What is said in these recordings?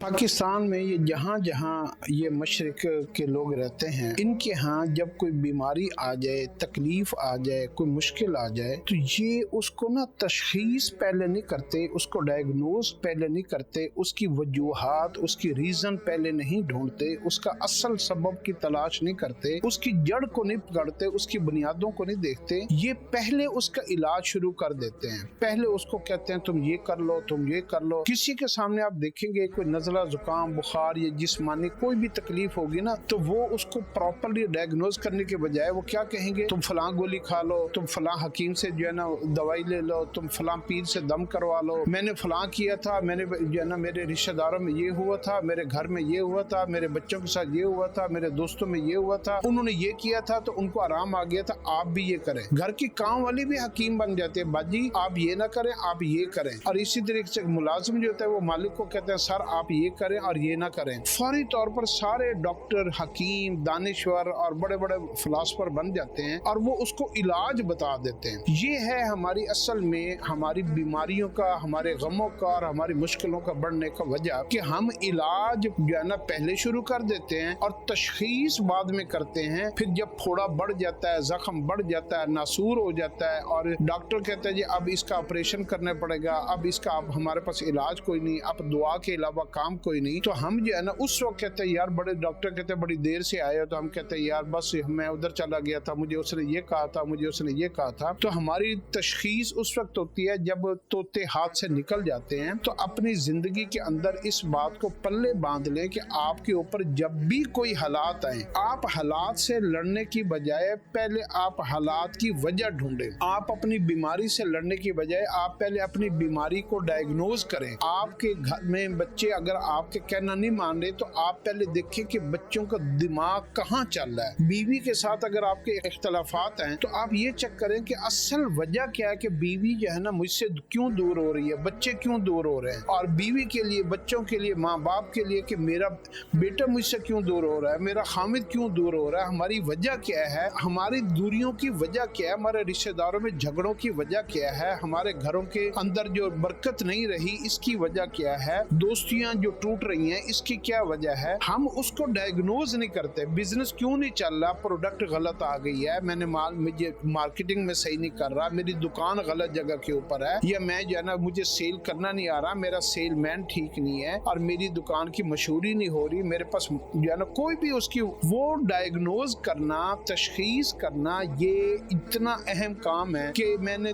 पाकिस्तान में ये जहाँ जहाँ ये मशरक के लोग रहते हैं, इनके यहाँ जब कोई बीमारी आ जाए, तकलीफ आ जाए, कोई मुश्किल आ जाए, तो ये उसको ना तशखीस पहले नहीं करते, उसको डायग्नोज पहले नहीं करते, उसकी वजूहात, उसकी रीजन पहले नहीं ढूंढते, उसका असल सबब की तलाश नहीं करते, उसकी जड़ को नहीं पकड़ते, उसकी बुनियादों को नहीं देखते। ये पहले उसका इलाज शुरू कर देते हैं। पहले उसको कहते हैं तुम ये कर लो, तुम ये कर लो। किसी के सामने आप देखेंगे कोई नज़ला, जुकाम, बुखार या जिस्मानी कोई भी तकलीफ होगी ना, तो वो उसको प्रॉपर्ली डायग्नोज करने के बजाय वो क्या कहेंगे, तुम फलां गोली खा लो, तुम फलां हकीम से जो है ना दवाई ले लो, तुम फलां पीर से दम करवा लो, मैंने फलां किया था, मैंने जो है ना मेरे रिश्तेदारों में ये हुआ था, मेरे घर में ये हुआ था, मेरे बच्चों के साथ ये हुआ था, मेरे दोस्तों में ये हुआ था, उन्होंने ये किया था तो उनको आराम आ गया था, आप भी ये करें। घर की काम वाली भी हकीम बन जाते हैं, बाजी आप ये ना करें, आप ये करें। और इसी तरीके से मुलाजिम जो होता है वो मालिक को कहते हैं सर आप ये करें और ये ना करें। फौरी तौर पर सारे डॉक्टर, हकीम, दानिश्वर और बड़े बड़े फिलासफर बन जाते हैं और वो उसको इलाज बता देते हैं। ये है हमारी असल में हमारी बीमारियों का, हमारे गमों का और हमारी मुश्किलों का बढ़ने का वजह कि हम इलाज जो है ना पहले शुरू कर देते हैं और तशखीस बाद में करते हैं। फिर जब फोड़ा बढ़ जाता है, जख्म बढ़ जाता है, नासूर हो जाता है और डॉक्टर कहता है जी अब इसका ऑपरेशन करना पड़ेगा, अब इसका अब हमारे पास इलाज कोई नहीं, अब दुआ के अलावा काम कोई नहीं, तो हम जो है ना उस वक्त कहते हैं यार, बड़े डॉक्टर कहते हैं बड़ी देर से आए हो, तो हम कहते हैं यार बस मैं उधर चला गया था, मुझे उसने ये कहा था, मुझे उसने ये कहा था। तो हमारी तशखीस उस वक्त होती है जब तोते हाथ से निकल जाते हैं। तो अपनी जिंदगी के अंदर इस बात को पल्ले बांध लें कि आपके ऊपर जब भी कोई हालात आए, आप हालात से लड़ने की बजाय पहले आप हालात की वजह ढूंढें। आप अपनी बीमारी से लड़ने की बजाय आप पहले अपनी बीमारी को डायग्नोज करें। आपके घर में बच्चे अगर आपके कहना नहीं मान रहे तो आप पहले देखें कि बच्चों का दिमाग कहाँ चल रहा है। बीवी के साथ अगर आपके इख्तलाफात हैं तो आप ये चेक करें कि असल वजह क्या है कि बीवी जो है ना मुझसे क्यों दूर हो रही है, बच्चे क्यों दूर हो रहे हैं। और बीवी के लिए, बच्चों के लिए, माँ बाप के लिए कि मेरा बेटा मुझसे क्यों दूर हो रहा है, मेरा हामिद क्यों दूर हो रहा है, हमारी वजह क्या है, हमारी दूरियों की वजह क्या है, हमारे रिश्तेदारों में झगड़ों की वजह क्या है, हमारे घरों के अंदर जो बरकत नहीं रही इसकी वजह क्या है, दोस्तियां जो टूट रही हैं इसकी क्या वजह है। हम उसको डायग्नोज नहीं करते। बिजनेस क्यों नहीं चल रहा, प्रोडक्ट गलत आ गई है, मैंने मुझे मार्केटिंग में सही नहीं कर रहा, मेरी दुकान गलत जगह के ऊपर है, या मैं जो है ना मुझे सेल करना नहीं आ रहा, मेरा सेलमैन ठीक नहीं है और मेरी दुकान की मशहूरी नहीं हो रही, मेरे पास जो है ना कोई भी उसकी वो डायग्नोज करना, तशखीस करना, ये इतना अहम काम है कि मैंने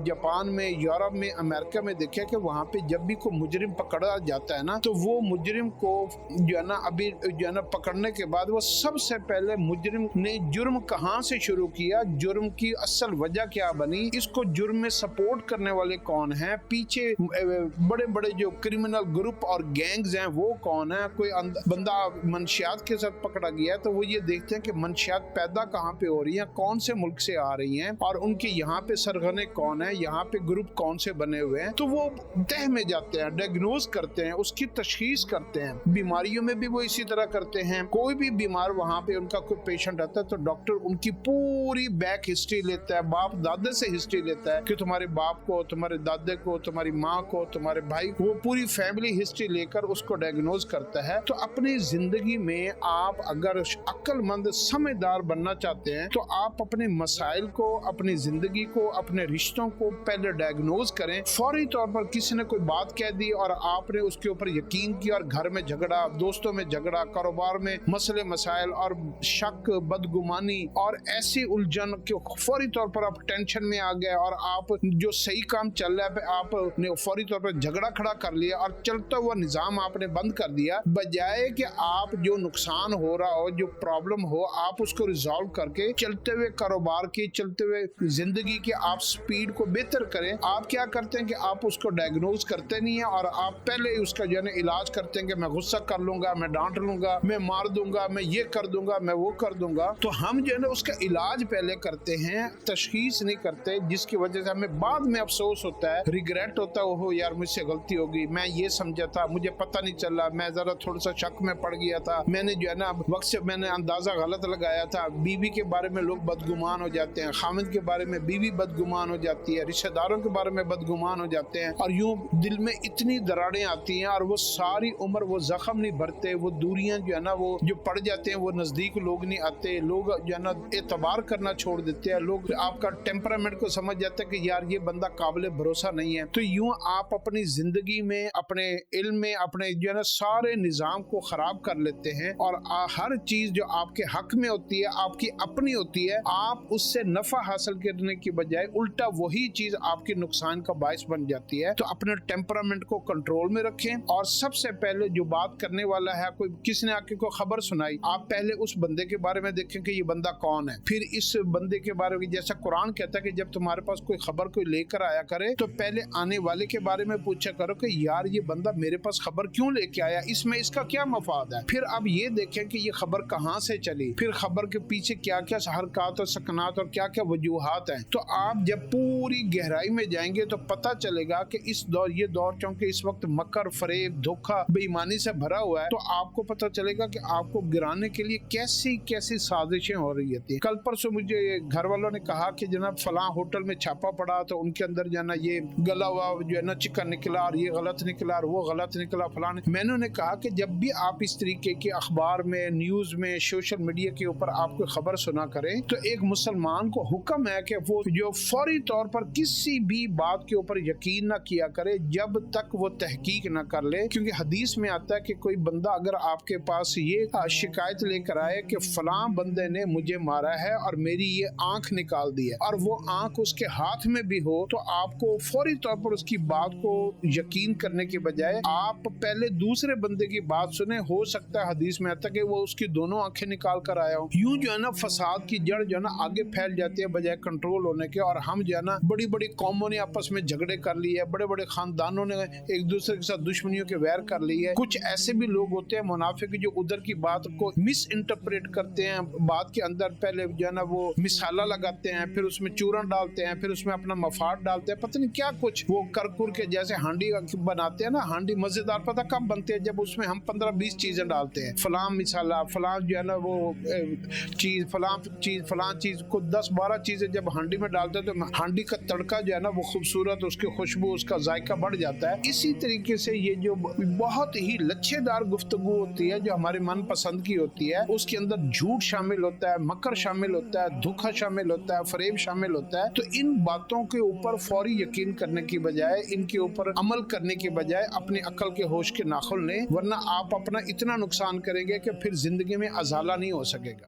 जापान में, यूरोप में, अमेरिका में देखा कि वहाँ पे जब भी कोई मुजरिम पकड़ा जाता है ना तो वो मुजरिम को जो है ना अभी जो है ना पकड़ने के बाद वो सबसे पहले मुजरिम ने जुर्म कहाँ से शुरू किया, जुर्म की असल वजह क्या बनी, इसको जुर्म में सपोर्ट करने वाले कौन हैं, पीछे बड़े बड़े जो क्रिमिनल ग्रुप और गैंग्स हैं वो कौन है। कोई बंदा मंशियात के साथ पकड़ा गया है तो वो ये देखते हैं कि मंशियात पैदा कहाँ पे हो रही हैं, कौन से मुल्क से आ रही हैं और उनके यहाँ पे सरगने कौन है, यहाँ पे ग्रुप कौन से बने हुए हैं। तो वो तह में जाते हैं, डायग्नोज करते हैं, उसकी तशखीस करते हैं। बीमारियों में भी वो इसी तरह करते हैं। कोई भी बीमार वहाँ पे उनका कोई पेशेंट आता है तो डॉक्टर उनकी पूरी बैक हिस्ट्री लेता है, बाप दादे से हिस्ट्री लेता है कि तुम्हारे बाप को, तुम्हारे दादे को, तुम्हारी माँ को, तुम्हारे भाई को, वो पूरी फैमिली हिस्ट्री लेकर उसको डायग्नोज करता है। तो अपनी जिंदगी में आप अगर अक्लमंद, समझदार बनना चाहते हैं तो आप अपने मसाइल को, अपनी जिंदगी को, अपने रिश्तों को पहले डायग्नोज करें। फौरी तौर पर किसी ने कोई बात कह दी और आपने उसके ऊपर यकीन किया और घर में झगड़ा, दोस्तों में झगड़ा, कारोबार में मसले मसाइल और शक, बदगुमानी और ऐसी उलझन कि फौरी तौर पर आप टेंशन में आ गए और आप जो सही काम चल रहा है आपने फौरी तौर पर झगड़ा खड़ा कर लिया और चलता हुआ निजाम आपने बंद कर दिया, बजाय कि आप जो नुकसान हो रहा हो, जो प्रॉब्लम हो, आप उसको रिजॉल्व करके चलते हुए कारोबार की, चलते हुए जिंदगी की आप स्पीड को बेहतर करें। आप क्या करते हैं कि आप उसको डायग्नोज करते नहीं है और आप पहले उसका जो है इलाज करते हैं कि मैं गुस्सा कर लूंगा, मैं डांट लूंगा, मैं मार दूंगा, मैं ये कर दूंगा, मैं वो कर दूंगा। तो हम जो है ना उसका इलाज पहले करते हैं, तशखीस नहीं करते, जिसकी वजह से हमें बाद में अफसोस होता है, रिग्रेट होता है, ओहो यार मुझसे गलती होगी, मैं ये समझा था, मुझे पता नहीं चला, मैं जरा थोड़ा सा शक में पड़ गया था, मैंने जो है ना वक्त से मैंने अंदाजा गलत लगाया था। बीवी के बारे में लोग बदगुमान हो जाते हैं, खामिद के बारे में बीवी बदगुमान हो जाती है, रिश्तेदारों के बारे में बदगुमान हो जाते हैं और यूं दिल में इतनी दरारें आती हैं और वो وہ ساری عمر وہ زخم نہیں بھرتے، وہ دوریاں جو ہے نا وہ جو پڑ جاتے ہیں، وہ نزدیک لوگ نہیں آتے، لوگ جو ہے نا اعتبار کرنا چھوڑ دیتے ہیں، لوگ آپ کا ٹیمپرامنٹ کو سمجھ جاتے ہیں کہ یار یہ بندہ قابل بھروسہ نہیں ہے۔ تو یوں آپ اپنی زندگی میں، اپنے علم میں، اپنے جو ہے نا سارے نظام کو خراب کر لیتے ہیں، اور ہر چیز جو آپ کے حق میں ہوتی ہے، آپ کی اپنی ہوتی ہے، آپ اس سے نفع حاصل کرنے کی بجائے الٹا وہی چیز آپ کے نقصان کا باعث بن جاتی ہے۔ تو اپنے ٹیمپرامنٹ کو کنٹرول میں رکھیں، اور سب سے پہلے جو بات کرنے والا ہے، کوئی کسی نے آ کے کوئی خبر سنائی، آپ پہلے اس بندے کے بارے میں دیکھیں کہ یہ بندہ کون ہے، پھر اس بندے کے بارے میں، جیسا قرآن کہتا ہے کہ جب تمہارے پاس کوئی خبر کوئی لے کر آیا کرے تو پہلے آنے والے کے بارے میں پوچھا کرو کہ یار یہ بندہ میرے پاس خبر کیوں لے کے آیا، اس میں اس کا کیا مفاد ہے۔ پھر اب یہ دیکھیں کہ یہ خبر کہاں سے چلی، پھر خبر کے پیچھے کیا کیا حرکات اور سکنات اور کیا کیا وجوہات ہیں۔ تو آپ جب پوری گہرائی میں جائیں گے تو پتہ چلے گا کہ یہ دور چونکہ اس وقت مکر، فریب، دھوکہ، بے ایمانی سے بھرا ہوا ہے، تو آپ کو پتہ چلے گا کہ آپ کو گرانے کے لیے کیسی کیسی سازشیں ہو رہی تھی۔ کل پرسوں مجھے گھر والوں نے کہا کہ جناب فلاں ہوٹل میں چھاپا پڑا تو ان کے اندر جو ہے نا یہ گلا ہوا جو ہے نا چکن نکلا، اور یہ غلط نکلا اور وہ غلط نکلا فلاں۔ میں نے کہا کہ جب بھی آپ اس طریقے کے اخبار میں، نیوز میں، سوشل میڈیا کے اوپر آپ کو خبر سنا کریں تو ایک مسلمان کو حکم ہے کہ وہ جو فوری طور پر کسی بھی بات کے اوپر یقین نہ کیا کرے جب تک وہ تحقیق نہ کر لے، کیونکہ حدیث میں آتا ہے کہ کوئی بندہ اگر آپ کے پاس یہ شکایت لے کر آئے کہ فلاں بندے نے مجھے مارا ہے اور میری یہ آنکھ نکال دی ہے، اور وہ آنکھ اس کے ہاتھ میں بھی ہو، تو آپ کو فوری طور پر اس کی بات کو یقین کرنے کے بجائے آپ پہلے دوسرے بندے کی بات سنیں۔ ہو سکتا ہے حدیث میں آتا ہے کہ وہ اس کی دونوں آنکھیں نکال کر آیا ہو۔ یوں جو ہے نا فساد کی جڑ جو ہے نا آگے پھیل جاتی ہے بجائے کنٹرول ہونے کے، اور ہم جو ہے نا بڑی بڑی قوموں نے آپس میں جھگڑے کر لیے، بڑے بڑے خاندانوں نے ایک دوسرے کے ساتھ دشمنیوں کے ویر کر لی ہے۔ کچھ ایسے بھی لوگ ہوتے ہیں منافق جو ادھر کی بات کو مس انٹرپریٹ کرتے ہیں، بات کے اندر پہلے جو ہے نا وہ مسالہ لگاتے ہیں، پھر اس میں چورن ڈالتے ہیں، پھر اس میں اپنا مفاد ڈالتے ہیں، پتہ نہیں کیا کچھ وہ کرکر کے جیسے ہانڈی بناتے ہیں نا، ہانڈی مزیدار پتہ کب بنتے ہیں جب اس میں ہم 15-20 چیزیں ڈالتے ہیں، فلاں مسالہ، فلاں جو ہے نا وہ چیز، فلاں چیز کو 10-12 چیزیں جب ہانڈی میں ڈالتے ہیں تو ہانڈی کا تڑکا جو ہے نا وہ خوبصورت، اس کی خوشبو، اس کا ذائقہ بڑھ جاتا ہے۔ اسی طریقے سے یہ جو بہت ہی لچھے دار گفتگو ہوتی ہے جو ہمارے من پسند کی ہوتی ہے، اس کے اندر جھوٹ شامل ہوتا ہے، مکر شامل ہوتا ہے، دھوکہ شامل ہوتا ہے، فریب شامل ہوتا ہے۔ تو ان باتوں کے اوپر فوری یقین کرنے کی بجائے، ان کے اوپر عمل کرنے کی بجائے اپنی عقل کے ہوش کے ناخن لیں، ورنہ آپ اپنا اتنا نقصان کریں گے کہ پھر زندگی میں ازالہ نہیں ہو سکے گا۔